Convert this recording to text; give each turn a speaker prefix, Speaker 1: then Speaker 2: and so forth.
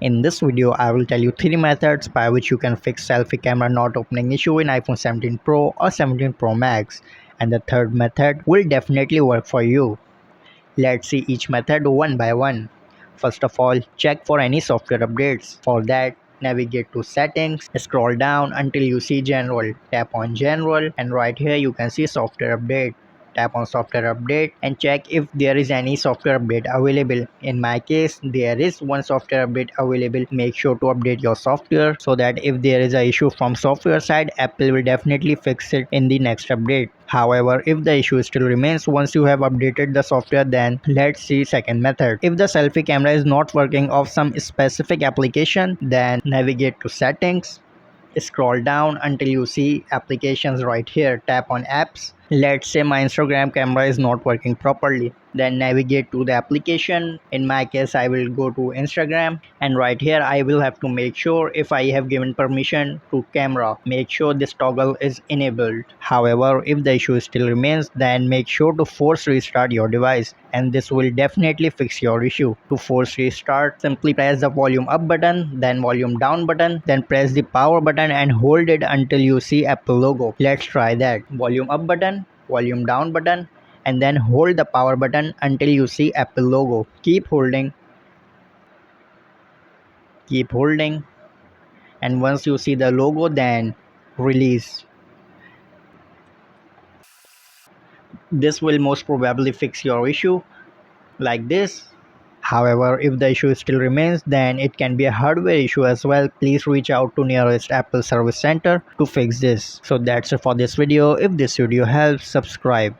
Speaker 1: In this video, I will tell you 3 methods by which you can fix selfie camera not opening issue in iPhone 17 Pro or 17 Pro Max, and the third method will definitely work for you. Let's see each method one by one. First of all, check for any software updates. For that, navigate to settings, scroll down until you see general, tap on general, and right here you can see software update. Tap on software update and check if there is any software update available. In my case, there is one software update available. Make sure to update your software so that if there is an issue from software side, Apple will definitely fix it in the next update. However, if the issue still remains once you have updated the software, then let's see second method. If the selfie camera is not working of some specific application, then navigate to settings, scroll down until you see applications right here, tap on apps. Let's say my Instagram camera is not working properly, then navigate to the application. In my case, I will go to Instagram, and right here I will have to make sure if I have given permission to camera, make sure this toggle is enabled. However, if the issue still remains, then make sure to force restart your device, and this will definitely fix your issue. To force restart, simply press the volume up button, then volume down button, then press the power button and hold it until you see Apple logo. Let's try that. Volume up button, volume down button, and then hold the power button until you see Apple logo. Keep holding, and once you see the logo, then release. This will most probably fix your issue like this. However, if the issue still remains, then it can be a hardware issue as well. Please reach out to nearest Apple service center to fix this. So that's it for this video. If this video helps, subscribe.